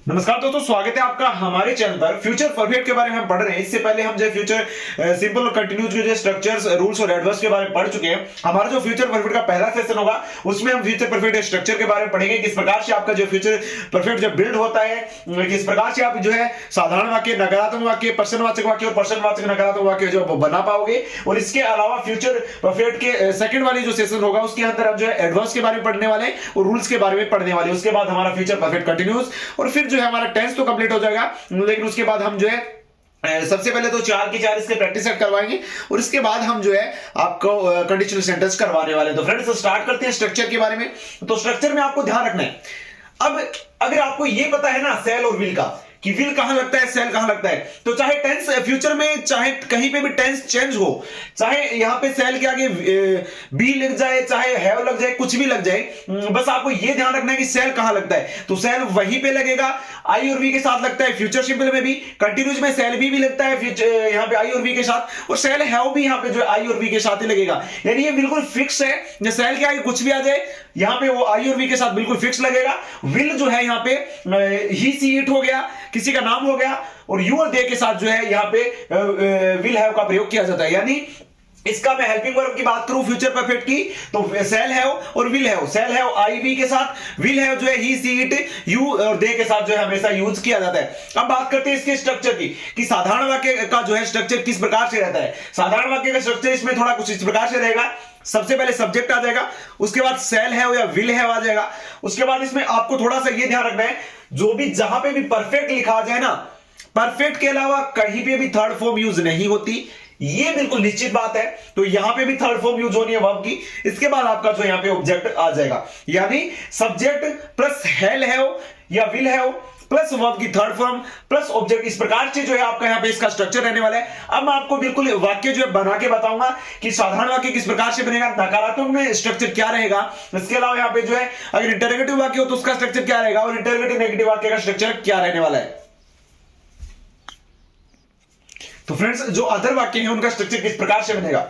नमस्कार दोस्तों, स्वागत है आपका हमारे चैनल पर। फ्यूचर परफेक्ट के बारे में हम पढ़ रहे हैं। इससे पहले हम जो फ्यूचर सिंपल और कंटिन्यूस के जो स्ट्रक्चर्स, रूल्स और एडवर्ब्स के बारे में पढ़ चुके हैं। हमारा जो फ्यूचर परफेक्ट का पहला सेशन होगा उसमें हम फ्यूचर परफेक्ट स्ट्रक्चर के बारे में पढ़ेंगे, किस प्रकार से आपका जो फ्यूचर परफेक्ट जो बिल्ड होता है, किस प्रकार से आप जो है साधारण वाक्य, नकारात्मक वाक्य, प्रश्नवाचक वाक्य और प्रश्नवाचक नकारात्मक वाक्य जो बना पाओगे। और इसके अलावा फ्यूचर परफेक्ट के सेकंड वाली जो सेशन होगा उसके अंदर हम जो है एडवर्ब्स के बारे में पढ़ने वाले और रूल्स के बारे में पढ़ने वाले। उसके बाद हमारा फ्यूचर परफेक्ट कंटिन्यूस और फिर जो है हमारा टेंस तो कंप्लीट हो जाएगा, लेकिन उसके बाद हम जो है सबसे पहले तो 4 की 4 इसके प्रैक्टिस सेट करवाएंगे और इसके बाद हम जो है आपको कंडीशनल सेंटेंस करवाने वाले। तो फ्रेंड्स स्टार्ट करते हैं स्ट्रक्चर के बारे में। तो स्ट्रक्चर में आपको ध्यान रखना है, अब अगर आपको ये पता है ना सेल और विल का, कि विल कहां लगता है, सेल कहां लगता है, तो चाहे टेंस फ्यूचर में चाहे कहीं पे भी टेंस चेंज हो, चाहे यहां पे सेल के आगे बी लग जाए, चाहे हैव लग जाए, कुछ भी लग जाए, बस आपको ये ध्यान रखना है कि सेल कहां लगता है। तो सेल वहीं पे लगेगा, आई और वी के साथ लगता है। फ्यूचर सिंपल में भी, कंटिन्यूस में सेल भी लगता है यहां पे आई और वी के साथ, और सेल हैव भी यहां पे जो आई और वी के साथ ही लगेगा। यानी ये बिल्कुल फिक्स है, सेल के आगे कुछ भी आ जाए यहां पे वो आई और वी के साथ बिल्कुल फिक्स लगेगा। विल जो है यहां पे ही सी इट हो गया, किसी का नाम हो गया, और यू और दे के साथ जो है यहां पे विल हैव का प्रयोग किया जाता है। यानी इसका मैं हेल्पिंग वर्ब की बात करूं फ्यूचर परफेक्ट की, तो सेल हैव और will have, shall have I we के साथ, विल हैव जो है ही सी इट यू और दे के साथ जो है हमेशा यूज किया जाता है। अब बात करते हैं इसके स्ट्रक्चर की, कि साधारण वाक्य का जो है स्ट्रक्चर किस प्रकार से रहता है। साधारण वाक्य का स्ट्रक्चर इसमें थोड़ा कुछ इस प्रकार से रहेगा। सबसे पहले सब्जेक्ट आ जाएगा, उसके बाद सेल हैव या विल हैव आ जाएगा। उसके बाद इसमें आपको थोड़ा सा ये ध्यान रखना है, जो भी जहां पे भी परफेक्ट लिखा आ जाए ना, परफेक्ट के अलावा कहीं पे भी थर्ड फॉर्म यूज नहीं होती, ये बिल्कुल निश्चित बात है। तो यहां पे भी थर्ड फॉर्म यूज होनी है वर्ब की। इसके बाद आपका जो यहां पे ऑब्जेक्ट आ जाएगा, यानी सब्जेक्ट प्लस हैल हैव या विल हैव प्लस वर्ब की थर्ड फॉर्म प्लस ऑब्जेक्ट, इस प्रकार से जो है आपका यहां पे इसका स्ट्रक्चर रहने वाला है। अब मैं आपको बिल्कुल वाक्य जो है बना के बताऊंगा कि साधारण वाक्य किस प्रकार से बनेगा, नकारात्मक में स्ट्रक्चर क्या रहेगा। इसके अलावा यहां पे जो है अगर इंटरोगेटिव वाक्य हो तो उसका स्ट्रक्चर क्या रहेगा, और इंटरोगेटिव नेगेटिव वाक्य का स्ट्रक्चर क्या रहने वाला है। तो फ्रेंड्स जो अदर वाक्य हैं उनका स्ट्रक्चर किस प्रकार से बनेगा।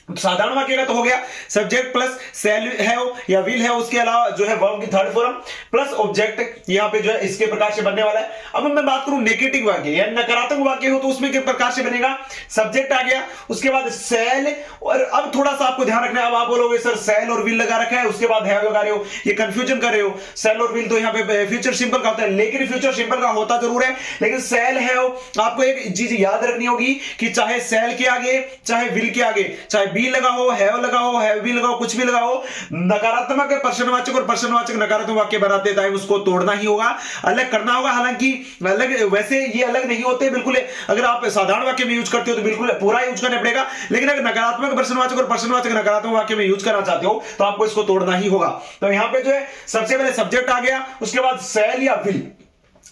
साधारण वाक्य का तो हो गया सब्जेक्ट प्लस सेल हैव या विल हैव, उसके अलावा जो है वर्ब की थर्ड फॉर्म प्लस ऑब्जेक्ट यहां पे जो है इसके प्रकार से बनने वाला है। अब मैं बात करूं नेगेटिव वाक्य या नकारात्मक वाक्य हो तो उसमें किस प्रकार से बनेगा। सब्जेक्ट आ गया, उसके बाद सेल, और अब थोड़ा सा आपको ध्यान रखना है। अब आप बोलोगे सर सेल और विल लगा रखा है उसके बाद हैव लगा रहे हो, ये कंफ्यूजन कर रहे हो। सेल और विल तो यहां पे फ्यूचर सिंपल का होता है, लेकिन फ्यूचर सिंपल का होता जरूर है, लेकिन सेल हैव आपको एक चीज याद रखनी होगी कि चाहे सेल के आगे, चाहे विल के आगे, चाहे बी लगा हो, हैव लगा हो, हैव भी लगाओ, कुछ भी लगाओ, नकारात्मक प्रश्नवाचक और प्रश्नवाचक नकारात्मक वाक्य बनाते टाइम उसको तोड़ना ही होगा, अलग करना होगा। हालांकि अलग वैसे ये अलग नहीं होते बिल्कुल, अगर आप साधारण वाक्य में यूज करते हो तो बिल्कुल पूरा यूज करना पड़ेगा, लेकिन अगर नकारात्मक प्रश्नवाचक और प्रश्नवाचक नकारात्मक वाक्य में यूज करना चाहते हो तो आपको इसको तोड़ना ही होगा। तो यहां पे जो है सबसे पहले सब्जेक्ट आ गया, उसके बाद सेल या विल।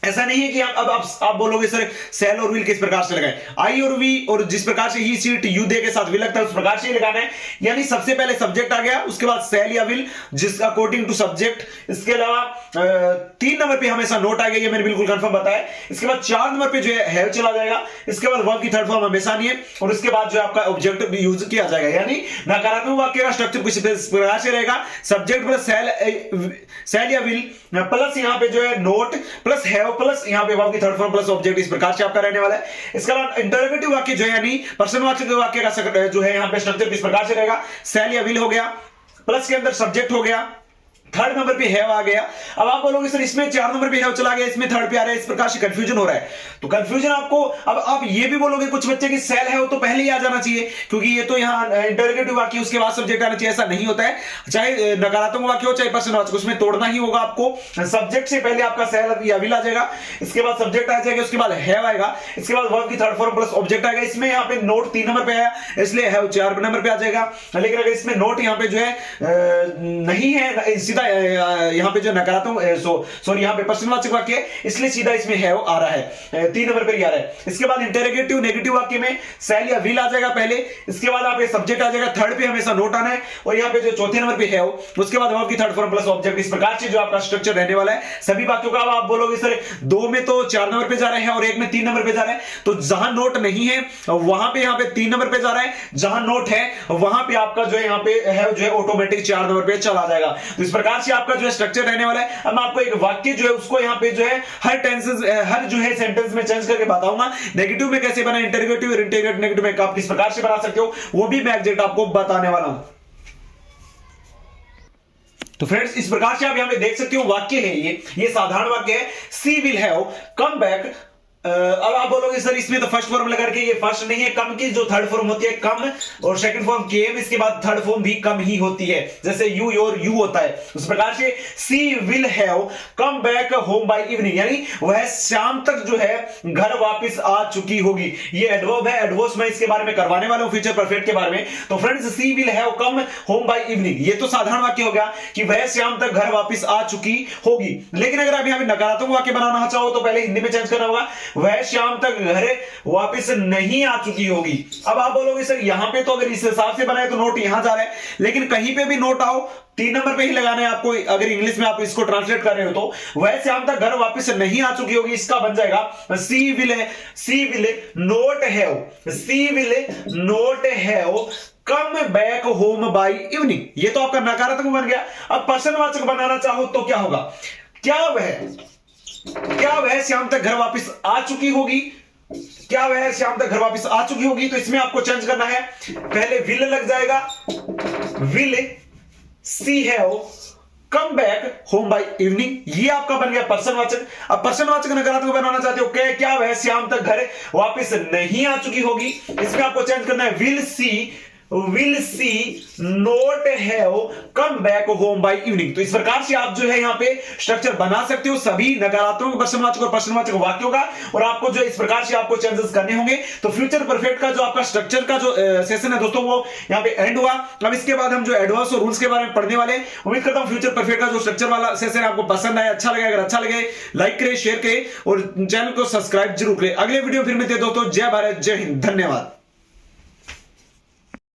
ऐसा नहीं है कि अब आप बोलोगे सर सेल और विल किस प्रकार से लगाएं, आई और वी, और जिस प्रकार से ही सीट यू दे के साथ विल लगता है उस प्रकार से ही लगाना है। यानी सबसे पहले सब्जेक्ट आ गया, उसके बाद सेल या विल जिस अकॉर्डिंग टू सब्जेक्ट। इसके अलावा 3 नंबर पे हमेशा नोट आ गया, ये मैंने बिल्कुल कंफर्म बताया। इसके बाद 4 नंबर पे जो है हैव चला जाएगा, इसके बाद वर्ब की थर्ड फॉर्म हमेशा नहीं है, और इसके बाद जो है आपका ऑब्जेक्ट भी यूज किया जाएगा। यानी नकारात्मक वाक्य का स्ट्रक्चर कुछ प्रकार से रहेगा, सब्जेक्ट प्लस सेल या विल प्लस यहां पे जो है नोट प्लस हैव प्लस यहां पे वर्ब की थर्ड फॉर्म प्लस ऑब्जेक्ट, इस प्रकार से आपका रहने वाला है। इसके अलावा इंटरोगेटिव वाक्य जो है यानी प्रश्नवाचक वाक्य का जो है यहां पे स्ट्रक्चर किस प्रकार से रहेगा, सेल या विल हो गया, प्लस के अंदर सब्जेक्ट हो गया, थर्ड नंबर पे हैव आ गया। अब आप बोलोगे सर इसमें 4 नंबर पे हैव चला गया, इसमें थर्ड पे आ रहा है, इस प्रकार से कंफ्यूजन हो रहा है। तो कंफ्यूजन आपको, अब आप ये भी बोलोगे कुछ बच्चे की सेल हैव तो पहले ही आ जाना चाहिए, क्योंकि ये तो यहां इंटरोगेटिव वाक्य उसके बाद सब्जेक्ट आना चाहिए, ऐसा नहीं होता है। चाहे नकारात्मक वाक्य हो चाहे प्रश्नवाचक, उसमें तोड़ना ही होगा आपको। सब्जेक्ट से पहले आपका सेल या विल आ जाएगा, इसके बाद सब्जेक्ट आ जाएगा, उसके बाद हैव आएगा, इसके बाद वर्ब की थर्ड फॉर्म प्लस ऑब्जेक्ट आएगा। इसमें यहाँ पे नोट 3 नंबर पे है, इसलिए हैव 4 नंबर पे आ जाएगा। लेकिन अगर इसमें नोट यहाँ पे जो है नहीं है, सीधा यहां पे जो नकारात्मक सॉरी यहां पे प्रश्नवाचक वाक्य है, इसलिए सीधा इसमें हैव आ रहा है, 3 नंबर पे ही आ रहा है। इसके बाद इंटरोगेटिव नेगेटिव वाक्य में सेल या विल आ जाएगा पहले, इसके बाद आप सब्जेक्ट आ जाएगा, थर्ड पे हमेशा नोट आना है, और यहां पे जो चौथे नंबर पे हैव, उसके बाद वर्ब की थर्ड फॉर्म प्लस ऑब्जेक्ट, इस प्रकार से जो आपका स्ट्रक्चर रहने वाला है सभी वाक्यों का। आप बोलोगे सर 2 में तो 4 नंबर पे जा रहे हैं और 1 में 3 नंबर पे जा रहे हैं, तो जहां नोट नहीं है वहां पे यहां पे 3 नंबर पे जा रहा है, जहां नोट है वहां पे आपका जो है यहां पे हैव जो है ऑटोमेटिक 4 नंबर पे चला जाएगा। तो इस प्रकार प्रकार से आपका जो है स्ट्रक्चर रहने वाला है। अब मैं आपको एक वाक्य जो है उसको यहाँ पे जो है हर टेंसेस हर जो है सेंटेंस में चेंज करके बताऊंगा। नेगेटिव में कैसे बना, इंटरोगेटिव और इंटीग्रेट नेगेटिव में आप किस प्रकार से बना सकते हो वो भी मैं एग्जैक्ट आपको बताने वाला हूं। तो फ्रेंड्स इस प्रकार से आप यहां पे देख सकते हो वाक्य है ये साधारण वाक्य है, सी विल हैव कम बैक। अब आप बोलोगे सर इसमें तो फर्स्ट फॉर्म लगा के ये फर्स्ट नहीं है, कम की जो थर्ड फॉर्म होती है कम और सेकंड फॉर्म केम, इसके बाद थर्ड फॉर्म भी कम ही होती है, जैसे यू योर यू होता है उस प्रकार से she will have come back home by evening, यानी वह शाम तक जो है घर वापस आ चुकी होगी। ये एडवर्ब है, एडवर्ब्स मैं इसके बारे में करवाने वाला हूं फ्यूचर परफेक्ट के बारे में। तो friends she will have come home by evening ये तो साधारण वाक्य हो गया कि वह शाम तक घर वापस आ चुकी होगी। लेकिन अगर आप यहां पे नकारात्मक वाक्य बनाना चाहो तो पहले हिंदी में चेंज करना होगा, वह शाम तक घर वापस नहीं आ चुकी होगी। अब आप बोलोगे सर यहां पे तो अगर इस हिसाब से बनाए तो नोट यहां जा रहा है, लेकिन कहीं पे भी नोट आओ 3 नंबर पे ही लगाना है आपको। अगर इंग्लिश में आप इसको ट्रांसलेट कर रहे हो तो वह शाम तक घर वापस नहीं आ चुकी होगी, इसका बन जाएगा she will not have come back home by evening. ये तो आपका नकारात्मक बन गया। अब प्रश्नवाचक बनाना चाहो तो क्या होगा, क्या वह शाम तक घर वापस आ चुकी होगी, क्या वह शाम तक घर वापस आ चुकी होगी। तो इसमें आपको चेंज करना है, पहले विल लग जाएगा, will see have come back home by evening, ये आपका बन गया प्रश्नवाचक। अब प्रश्नवाचक नकारात्मक बनाना चाहते हो, क्या वह शाम तक घर वापस नहीं आ चुकी होगी, इसमें आपको चेंज करना है will see note have come back home by evening. तो इस प्रकार से आप जो है यहाँ पे स्ट्रक्चर बना सकते हो सभी नकारात्मक प्रश्नवाचक और प्रश्नवाचक वाक्यों का, और आपको जो इस प्रकार से आपको चेंजेस करने होंगे। तो फ्यूचर परफेक्ट का जो आपका स्ट्रक्चर का जो सेशन है दोस्तों वो यहाँ पे एंड हुआ। अब इसके बाद हम जो एडवांस और रूल्स के बारे में पढ़ने वाले हैं। उम्मीद करता हूं फ्यूचर परफेक्ट का जो स्ट्रक्चर वाला सेशन आपको पसंद आया, अच्छा लगे। अगर अच्छा लगे लाइक करें, शेयर करें और चैनल को सब्सक्राइब जरूर करें। अगले वीडियो फिर मिलते हैं दोस्तों। जय भारत, जय हिंद, धन्यवाद।